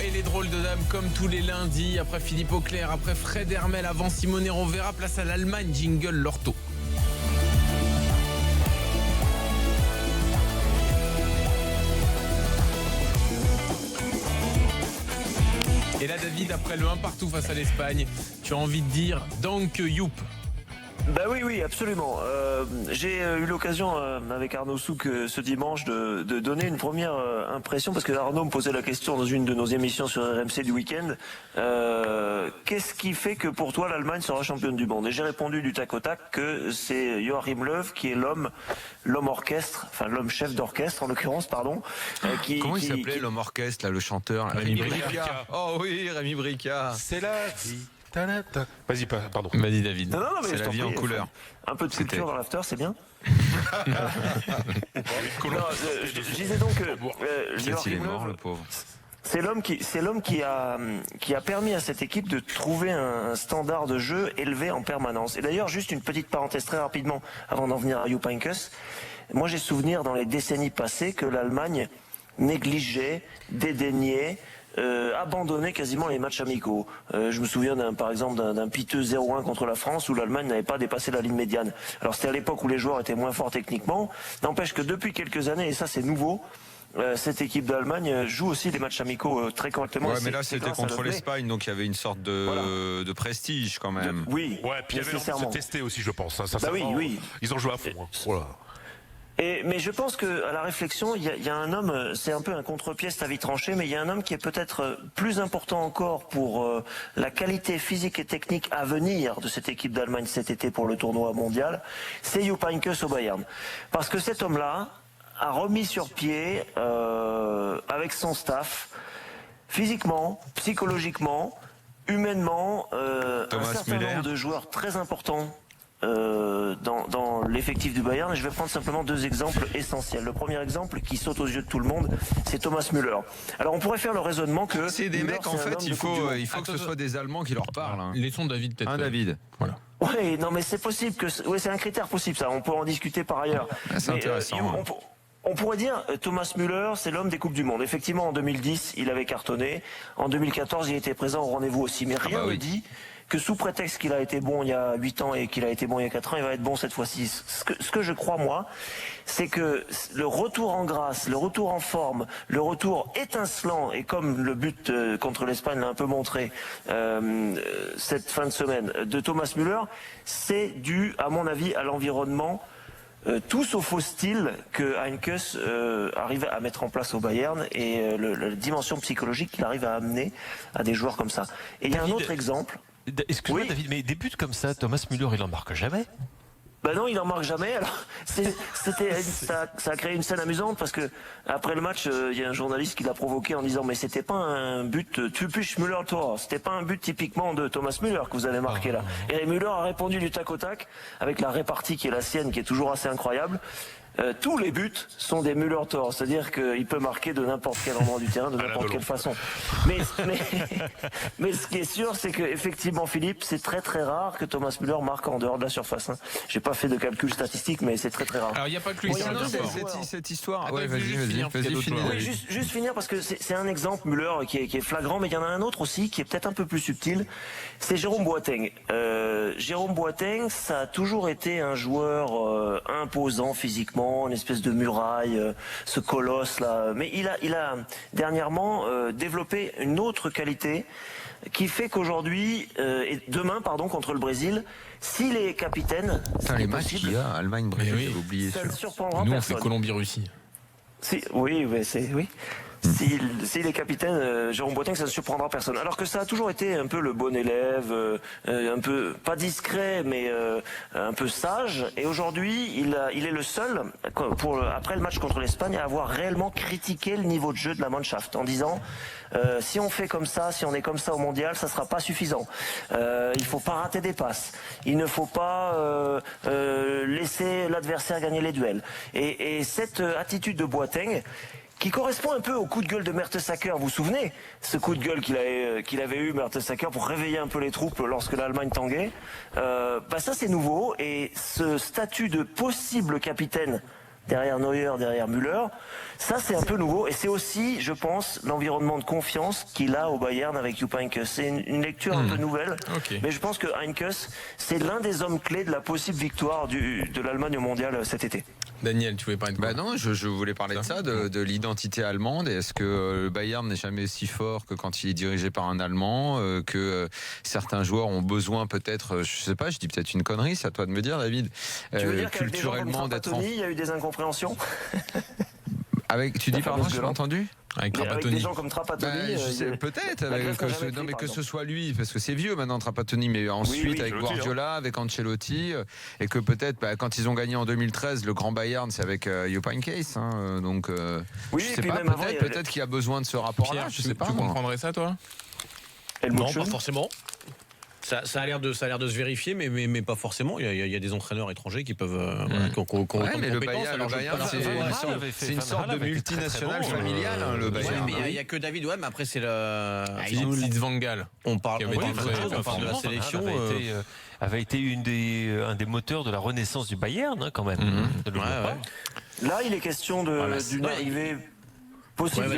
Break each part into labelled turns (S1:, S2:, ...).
S1: Et les drôles de dames comme tous les lundis, après Philippe Auclair, après Fred Hermel, avant Simone Rovera, place à l'Allemagne, jingle Lorto. Et là David, après le 1 partout face à l'Espagne, tu as envie de dire Danke Youp.
S2: Bah oui, absolument. J'ai eu l'occasion avec Arnaud Souk ce dimanche de donner une première impression, parce que Arnaud me posait la question dans une de nos émissions sur RMC du week-end. Qu'est-ce qui fait que pour toi l'Allemagne sera championne du monde? Et j'ai répondu du tac au tac que c'est Joachim Löw qui est l'homme orchestre, enfin l'homme chef d'orchestre en l'occurrence, pardon.
S3: Comment il s'appelait l'homme orchestre, là, le chanteur
S1: Rémi Bricard.
S3: Oh oui, Rémi Bricard.
S4: C'est la vie. Vas-y, pardon.
S1: Vas-y David.
S2: Non, mais
S3: C'est
S2: je
S3: la
S2: t'en
S3: vie
S2: prie,
S3: en couleur.
S2: Un peu de
S3: C'était.
S2: culture dans l'after, c'est bien. Je disais donc que
S3: Peut-être il est
S2: Joachim
S3: mort,
S2: Löw,
S3: le pauvre.
S2: c'est l'homme qui a permis à cette équipe de trouver un standard de jeu élevé en permanence. Et d'ailleurs, juste une petite parenthèse très rapidement avant d'en venir à Jupp Heynckes. Moi, j'ai souvenir dans les décennies passées que l'Allemagne négligeait, dédaignait, abandonnait quasiment les matchs amicaux. Je me souviens par exemple d'un piteux 0-1 contre la France où l'Allemagne n'avait pas dépassé la ligne médiane. Alors c'était à l'époque où les joueurs étaient moins forts techniquement. N'empêche que depuis quelques années, et ça c'est nouveau, cette équipe d'Allemagne joue aussi des matchs amicaux très correctement.
S3: Ouais, mais là c'était contre l'Espagne, donc il y avait une sorte de prestige quand même.
S2: Oui,
S4: Ouais, puis il y avait l'envie de se tester aussi, je pense.
S2: oui.
S4: Ils ont joué à fond. Voilà.
S2: Mais je pense que à la réflexion, il y a un homme, c'est un peu un contre-pièce à vie tranchée, mais il y a un homme qui est peut-être plus important encore pour la qualité physique et technique à venir de cette équipe d'Allemagne cet été pour le tournoi mondial, c'est Jupp Heynckes au Bayern. Parce que cet homme-là a remis sur pied, avec son staff, physiquement, psychologiquement, humainement, un certain nombre de joueurs très importants dans l'effectif du Bayern, et je vais prendre simplement deux exemples essentiels. Le premier exemple qui saute aux yeux de tout le monde, c'est Thomas Müller. Alors on pourrait faire le raisonnement que
S3: C'est des
S2: Müller,
S3: mecs, en fait, il faut que ce soit des Allemands qui leur parlent. Hein.
S1: Laissons David peut-être.
S3: David.
S1: Voilà.
S2: Oui, non mais c'est possible que c'est un critère possible ça. On peut en discuter par ailleurs.
S3: C'est intéressant.
S2: On pourrait dire Thomas Müller, c'est l'homme des Coupes du Monde. Effectivement, en 2010, il avait cartonné. En 2014, il était présent au rendez-vous aussi. Mais rien ne dit que sous prétexte qu'il a été bon il y a 8 ans et qu'il a été bon il y a 4 ans, il va être bon cette fois-ci. Ce que je crois, moi, c'est que le retour en grâce, le retour en forme, le retour étincelant, et comme le but contre l'Espagne l'a un peu montré cette fin de semaine, de Thomas Müller, c'est dû, à mon avis, à l'environnement tout sauf au style que Heynckes arrive à mettre en place au Bayern et la dimension psychologique qu'il arrive à amener à des joueurs comme ça. Et il y a un autre exemple.
S5: Excuse-moi
S2: Oui.
S5: David, mais des buts comme ça, Thomas Müller, il en marque jamais.
S2: Ben non, il en marque jamais. Alors, ça a créé une scène amusante parce que après le match, il y a un journaliste qui l'a provoqué en disant mais c'était pas un but typisch Müller-Tor, c'était pas un but typiquement de Thomas Müller que vous avez marqué là. Et Müller a répondu du tac au tac avec la répartie qui est la sienne, qui est toujours assez incroyable. Tous les buts sont des Müller-Tor, c'est-à-dire qu'il peut marquer de n'importe quel endroit du terrain, de n'importe quelle façon. Mais ce qui est sûr, c'est que effectivement, Philippe, c'est très très rare que Thomas Müller marque en dehors de la surface. Hein. J'ai pas fait de calcul statistique, mais c'est très très rare.
S1: Alors il n'y a pas que lui,
S2: Oui,
S1: c'est un
S2: non,
S1: bien
S2: c'est-
S1: fort.
S3: Cette histoire.
S1: Attends,
S3: Ouais,
S1: il faut juste finir, parce qu'il y a d'autres
S2: Oui, juste finir parce que c'est un exemple, Müller, qui est flagrant, mais il y en a un autre aussi qui est peut-être un peu plus subtil. C'est Jérôme Boateng. Jérôme Boateng, ça a toujours été un joueur imposant physiquement, une espèce de muraille, ce colosse là. Mais il a dernièrement développé une autre qualité qui fait qu'aujourd'hui et demain, contre le Brésil, s'il est capitaine,
S3: Les matchs qu'il y a, Allemagne-Brésil,
S1: Mais oui.
S3: j'avais oublié
S2: ça
S3: ça.
S2: ne surprendra
S1: Nous on
S2: personne.
S1: fait Colombie-Russie.
S2: Oui. S'il est capitaine, Jérôme Boateng, ça ne surprendra personne. Alors que ça a toujours été un peu le bon élève, un peu pas discret, mais un peu sage. Et aujourd'hui, il est le seul, après le match contre l'Espagne, à avoir réellement critiqué le niveau de jeu de la Mannschaft en disant si on fait comme ça, si on est comme ça au mondial, ça sera pas suffisant. Il faut pas rater des passes. Il ne faut pas laisser l'adversaire gagner les duels. Et cette attitude de Boateng, qui correspond un peu au coup de gueule de Mertesacker, vous vous souvenez? Ce coup de gueule qu'il avait eu, Mertesacker, pour réveiller un peu les troupes lorsque l'Allemagne tanguait. Ça c'est nouveau, et ce statut de possible capitaine derrière Neuer, derrière Müller. Ça, c'est un peu nouveau. Et c'est aussi, je pense, l'environnement de confiance qu'il a au Bayern avec Jupp Heynckes. C'est une lecture un peu nouvelle.
S1: Okay.
S2: Mais je pense que Heynckes, c'est l'un des hommes clés de la possible victoire de l'Allemagne au mondial cet été.
S1: Daniel, tu voulais parler de quoi?
S3: Non, je voulais parler de ça, de l'identité allemande. Est-ce que le Bayern n'est jamais aussi fort que quand il est dirigé par un Allemand, que certains joueurs ont besoin peut-être, je sais pas, je dis peut-être une connerie, c'est à toi de me dire, David.
S2: Tu veux dire culturellement d'être il y a eu des incompréhensions?
S3: Tu dis pardon, je l'ai entendu?
S2: Avec des gens comme Trapattoni,
S3: je sais, peut-être, que ce soit lui, parce que c'est vieux maintenant Trapattoni, mais ensuite avec Guardiola, avec Ancelotti, et que peut-être quand ils ont gagné en 2013 le Grand Bayern, c'est avec Jupp Heynckes, donc je sais pas, peut-être qu'il y a besoin de ce rapport-là.
S1: Pierre,
S3: je sais pas.
S1: Tu comprendrais ça, toi?
S5: Non, pas forcément. Ça a l'air de se vérifier, mais pas forcément. Il y a des entraîneurs étrangers qui peuvent.
S3: Mais le Bayern, c'est une sorte de multinationale familiale. Le Bayern.
S5: Il n'y a que David. Ouais, mais après c'est le.
S1: Philippe Van Gaal.
S5: On parle de la sélection.
S6: Avait été un des moteurs de la renaissance du Bayern, quand même.
S2: Là, il est question d'une arrivée. Possible.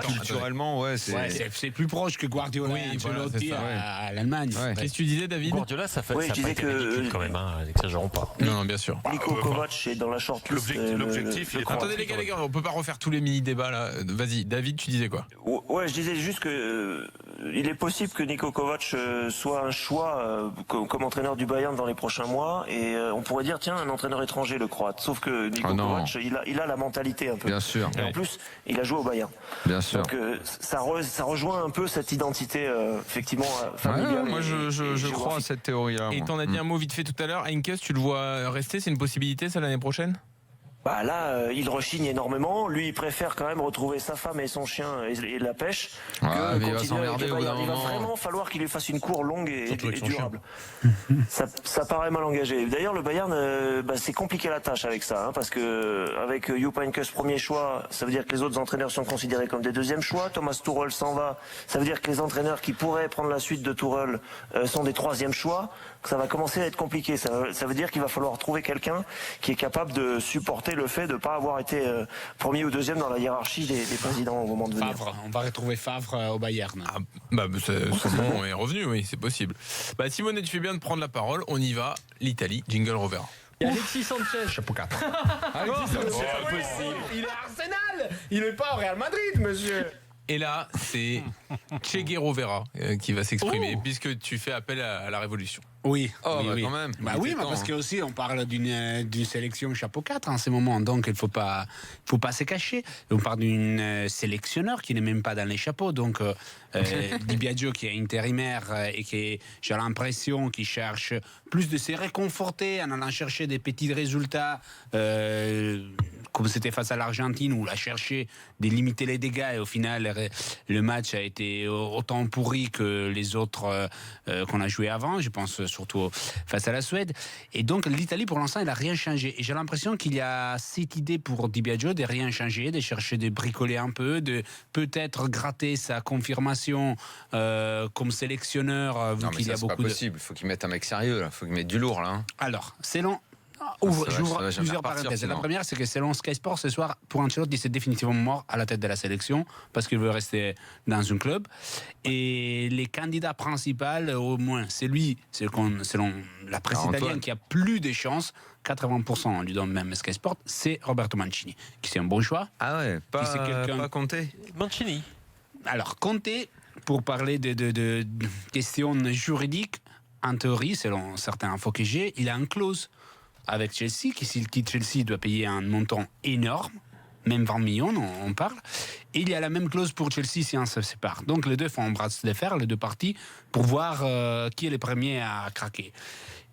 S3: Culturellement,
S7: c'est plus proche que Guardiola et Ancelotti à l'Allemagne.
S1: Qu'est-ce que tu disais, David?
S6: Guardiola, ça fait ça pas été ridicule quand même, n'exagérons pas.
S1: Non, bien sûr.
S2: Niko Kovac est dans la shortlist.
S4: L'objectif,
S1: attendez les gars, on peut pas refaire tous les mini-débats là. Vas-y, David, tu disais quoi?
S2: Ouais, je disais juste que il est possible que Niko Kovac soit un choix comme entraîneur du Bayern dans les prochains mois, et on pourrait dire tiens, un entraîneur étranger, le Croate. Sauf que Niko Kovac, il a la mentalité un peu.
S3: Bien sûr.
S2: En plus, il a joué au Bayern.
S3: Bien sûr.
S2: Donc ça rejoint un peu cette identité effectivement familiale.
S3: Moi, je crois à cette théorie-là.
S1: Et t'en as dit un mot vite fait tout à l'heure. Heynckes, tu le vois rester? C'est une possibilité ça l'année prochaine?
S2: Bah là, il rechigne énormément. Lui, il préfère quand même retrouver sa femme et son chien et la pêche.
S3: Mais il va s'emmerder au bout d'un
S2: Il va
S3: moment.
S2: vraiment falloir qu'il lui fasse une cour longue et durable. Ça paraît mal engagé. D'ailleurs, le Bayern, c'est compliqué la tâche avec ça, parce que avec Jupp Heynckes premier choix, ça veut dire que les autres entraîneurs sont considérés comme des deuxièmes choix. Thomas Tuchel s'en va, ça veut dire que les entraîneurs qui pourraient prendre la suite de Tuchel sont des troisièmes choix. Ça va commencer à être compliqué. Ça veut dire qu'il va falloir trouver quelqu'un qui est capable de supporter le fait de ne pas avoir été premier ou deuxième dans la hiérarchie des présidents au moment de venir.
S7: Favre, on va retrouver Favre au Bayern.
S1: Son nom est revenu, oui, c'est possible. Simone, tu fais bien de prendre la parole. On y va. L'Italie, jingle Rovera.
S8: Il y a Alexis Sanchez.
S7: Chapeau 4.
S1: Alexis Sanchez.
S8: C'est pas possible. Il est à Arsenal. Il n'est pas au Real Madrid, monsieur.
S1: Et là, c'est Che Guevara qui va s'exprimer, puisque tu fais appel à la révolution.
S7: Oui.
S3: Quand même.
S7: Parce que aussi on parle d'une sélection chapeau 4 en ce moment, donc il faut pas se cacher. On parle d'une sélectionneur qui n'est même pas dans les chapeaux, donc Di Biagio qui est intérimaire et qui, j'ai l'impression, qui cherche plus de se réconforter en allant chercher des petits résultats, comme c'était face à l'Argentine, où il a cherché de limiter les dégâts, et au final le match a été autant pourri que les autres qu'on a joué avant, je pense surtout face à la Suède. Et donc l'Italie, pour l'instant, elle n'a rien changé. Et j'ai l'impression qu'il y a cette idée pour Di Biagio de rien changer, de chercher de bricoler un peu, de peut-être gratter sa confirmation comme sélectionneur.
S3: Non, mais ça, c'est pas possible. Il faut qu'il mette un mec sérieux, là. Il faut qu'il mette du lourd, là.
S7: Alors, selon... J'ouvre plusieurs parenthèses. La première, c'est que selon Sky Sport, ce soir, pour Ancelotti, c'est définitivement mort à la tête de la sélection parce qu'il veut rester dans un club. Et les candidats principaux, au moins, c'est lui, selon la presse italienne, qui a plus de chances, 80%, on lui donne même Sky Sport, c'est Roberto Mancini, qui c'est un bon choix.
S3: Ah ouais, pas Conte.
S6: Mancini.
S7: Alors, Conte, pour parler de questions juridiques, en théorie, selon certains infos que j'ai, il a une clause avec Chelsea, qui s'il quitte Chelsea, il doit payer un montant énorme, même 20 millions, on parle. Et il y a la même clause pour Chelsea si on se sépare. Donc les deux font un bras de fer, les deux parties, pour voir qui est le premier à craquer.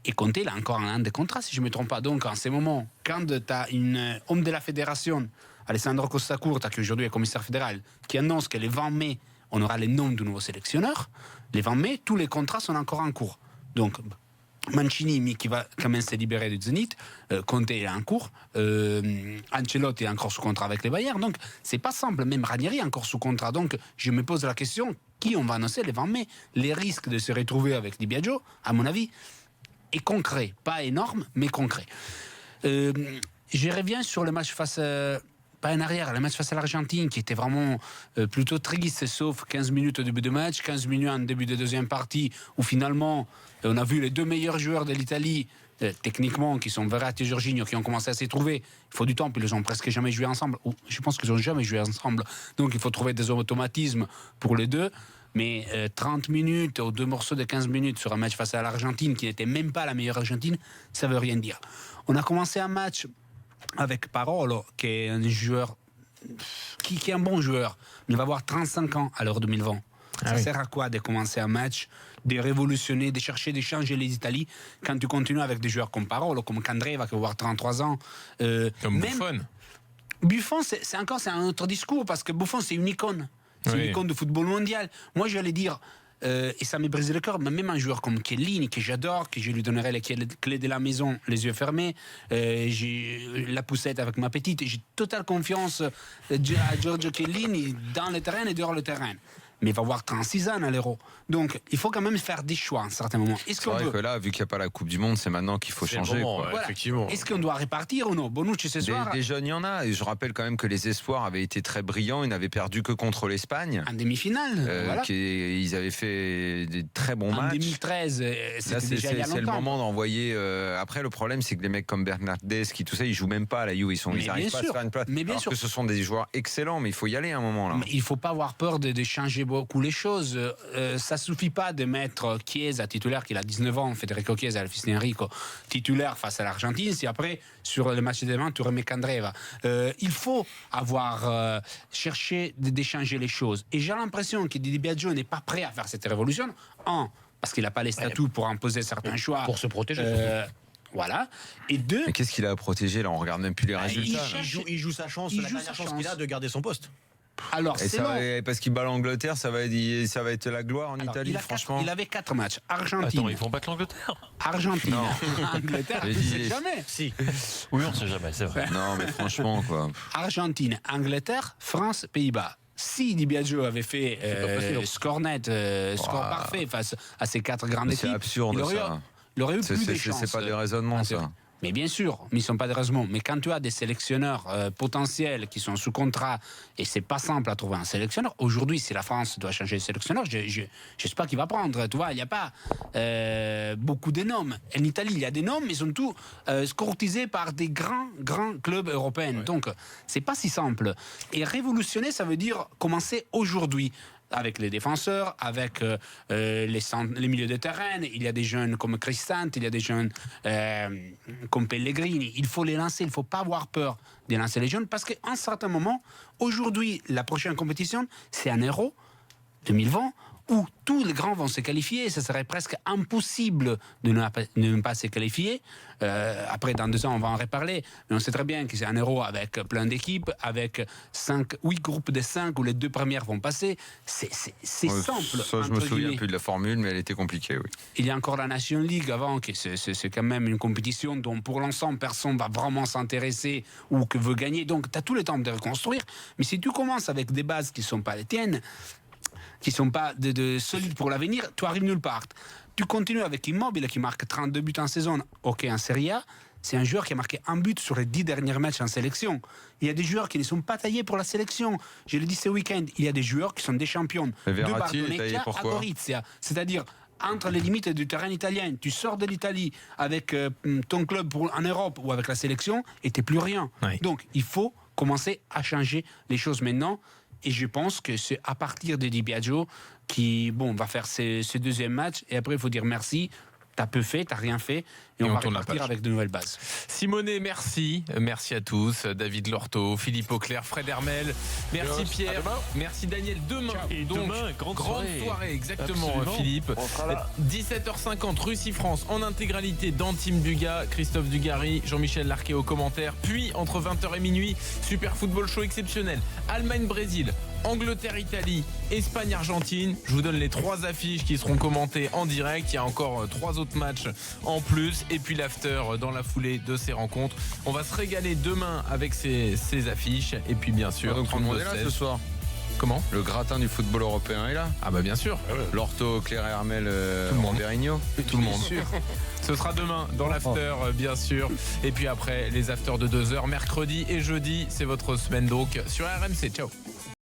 S7: Et Conte, il a encore un an de contrat, si je ne me trompe pas. Donc en ce moment, quand tu as un homme de la fédération, Alessandro Costa Curta, qui aujourd'hui est commissaire fédéral, qui annonce que le 20 mai, on aura les noms du nouveau sélectionneur, les 20 mai, tous les contrats sont encore en cours. Donc Mancini, qui va quand même se libérer du Zénith, Conte est en cours, Ancelotti est encore sous contrat avec les Bayern, donc c'est pas simple, même Ranieri est encore sous contrat, donc je me pose la question, qui on va annoncer les 20 mai? Les risques de se retrouver avec Di Biagio, à mon avis, est concret, pas énorme, mais concret. je reviens sur le match face... pas en arrière, le match face à l'Argentine qui était vraiment plutôt triste, sauf 15 minutes au début de match, 15 minutes en début de deuxième partie, où finalement on a vu les 2 meilleurs joueurs de l'Italie, techniquement, qui sont Verratti et Jorginho, qui ont commencé à s'y trouver. Il faut du temps, puis ils n'ont presque jamais joué ensemble. Je pense qu'ils n'ont jamais joué ensemble. Donc il faut trouver des automatismes pour les deux. Mais 30 minutes ou 2 morceaux de 15 minutes sur un match face à l'Argentine, qui n'était même pas la meilleure Argentine, ça ne veut rien dire. On a commencé un match avec Parolo, qui est un joueur, qui est un bon joueur, mais il va avoir 35 ans à l'heure 2020. Ça sert à quoi de commencer un match, de révolutionner, de chercher, de changer les Italiens quand tu continues avec des joueurs comme Parolo, comme Candreva, qui va avoir 33 ans.
S1: Comme Buffon.
S7: Buffon, c'est un autre discours, parce que Buffon, c'est une icône. C'est une icône de football mondial. Moi, j'allais dire... et ça m'est brisé le cœur, mais même un joueur comme Chiellini, que j'adore, que je lui donnerai les clés de la maison, les yeux fermés, j'ai la poussette avec ma petite, j'ai totale confiance à Giorgio Chiellini dans le terrain et dehors le terrain. Mais il va avoir 36 ans à l'Euro. Donc, il faut quand même faire des choix à un certain moment.
S3: C'est vrai que là, vu qu'il n'y a pas la Coupe du Monde, c'est maintenant qu'il faut changer.
S7: Voilà.
S5: Effectivement.
S7: Est-ce qu'on doit répartir ou non? Bonucci ce soir.
S3: Des jeunes, il y en a. Et je rappelle quand même que les espoirs avaient été très brillants. Ils n'avaient perdu que contre l'Espagne.
S7: En demi-finale. Voilà.
S3: Ils avaient fait des très bons matchs.
S7: En 2013, c'était déjà il y a longtemps.
S3: C'est le moment d'envoyer. Après, le problème, c'est que les mecs comme Bernardeschi, tout ça, ils jouent même pas à la Juve. Ils n'arrivent pas à se faire une place.
S7: Mais bien sûr.
S3: Que ce sont des joueurs excellents, mais il faut y aller à un moment là.
S7: Mais il ne faut pas avoir peur de changer beaucoup les choses. Ça ne suffit pas de mettre Chiesa titulaire, qui a 19 ans, Federico Chiesa, le fils d'Enrico, titulaire face à l'Argentine, si après, sur le match de demain, tu remets Candreva. Il faut avoir cherché d'échanger les choses. Et j'ai l'impression que Di Biagio n'est pas prêt à faire cette révolution. Parce qu'il n'a pas les statuts pour imposer certains choix.
S5: Pour se protéger.
S7: Voilà. Et 2.
S3: Mais qu'est-ce qu'il a à protéger là? On regarde même plus les résultats.
S5: Il joue sa chance, la dernière chance qu'il a de garder son poste.
S7: Alors,
S3: parce qu'il bat l'Angleterre, ça va être la gloire en Italie, franchement.
S7: Il avait 4 matchs. Argentine.
S6: Attends, ils vont battre l'Angleterre.
S7: Argentine. Angleterre, tu sais jamais.
S5: Si.
S6: Oui, on ne sait jamais, c'est vrai.
S3: Non, mais franchement, quoi.
S7: Argentine, Angleterre, France, Pays-Bas. Si Di Biagio avait fait score net, score parfait face à ces 4 grandes équipes,
S3: c'est absurde, ça.
S7: Il aurait eu plus de chances.
S3: C'est pas des raisonnements, ça.
S7: Mais bien sûr, mais ils ne sont pas des raisonnements. Mais quand tu as des sélectionneurs potentiels qui sont sous contrat, et c'est pas simple à trouver un sélectionneur, aujourd'hui, si la France doit changer de sélectionneur, je ne sais pas qui va prendre. Tu vois, il n'y a pas beaucoup de noms. En Italie, il y a des noms, mais ils sont tous courtisés par des grands clubs européens. Ouais. Donc, c'est pas si simple. Et révolutionner, ça veut dire commencer aujourd'hui. Avec les défenseurs, avec les milieux de terrain. Il y a des jeunes comme Cristante, il y a des jeunes comme Pellegrini. Il faut les lancer, il ne faut pas avoir peur de lancer les jeunes, parce qu'à un certain moment, aujourd'hui, la prochaine compétition, c'est un Euro 2020, où tous les grands vont se qualifier. Ce serait presque impossible de ne pas se qualifier. Après, dans 2 ans, on va en reparler. Mais on sait très bien que c'est un Euro avec plein d'équipes, avec 8 groupes de 5 où les 2 premières vont passer. C'est simple.
S3: Ça, je me souviens plus de la formule, mais elle était compliquée, oui.
S7: Il y a encore la Nation League avant, que c'est quand même une compétition dont pour l'ensemble, personne ne va vraiment s'intéresser ou que veut gagner. Donc, tu as tout le temps de reconstruire. Mais si tu commences avec des bases qui ne sont pas les tiennes, qui ne sont pas solides pour l'avenir, tu arrives nulle part. Tu continues avec Immobile qui marque 32 buts en saison, ok, en Serie A. C'est un joueur qui a marqué un but sur les 10 derniers matchs en sélection. Il y a des joueurs qui ne sont pas taillés pour la sélection. Je l'ai dit ce week-end, il y a des joueurs qui sont des champions.
S3: De Bardonecchia
S7: à Gorizia. C'est-à-dire, entre les limites du terrain italien, tu sors de l'Italie avec ton club en Europe ou avec la sélection et tu n'es plus rien. Oui. Donc, il faut commencer à changer les choses maintenant. Et je pense que c'est à partir de Di Biagio qui va faire ce deuxième match. Et après, il faut dire merci. T'as peu fait, t'as rien fait. Et on va repartir avec de nouvelles bases.
S1: Simonet, merci. Merci à tous. David Lorto, Philippe Auclair, Fred Hermel. Merci Pierre. Merci Daniel. Demain,
S6: et
S1: donc,
S6: demain, grande
S1: soirée. Exactement,
S6: absolument.
S1: Philippe. 17h50, Russie-France en intégralité d'Antime Dugas, Christophe Dugarry, Jean-Michel Larquet aux commentaires. Puis, entre 20h et minuit, Super Football Show exceptionnel. Allemagne-Brésil, Angleterre-Italie, Espagne-Argentine. Je vous donne les 3 affiches qui seront commentées en direct. Il y a encore 3 autres matchs en plus. Et puis l'after dans la foulée de ces rencontres. On va se régaler demain avec ces affiches. Et puis bien sûr,
S3: donc tout le monde est là ce soir.
S1: Comment ?
S3: Le gratin du football européen est là.
S1: Ah bah bien sûr.
S3: L'ortho, Claire Hermel,
S1: Tout le monde.
S3: Berigno.
S1: Tout le monde. Ce sera demain dans l'after, bien sûr. Et puis après, les afters de 2h, mercredi et jeudi. C'est votre semaine donc sur RMC. Ciao.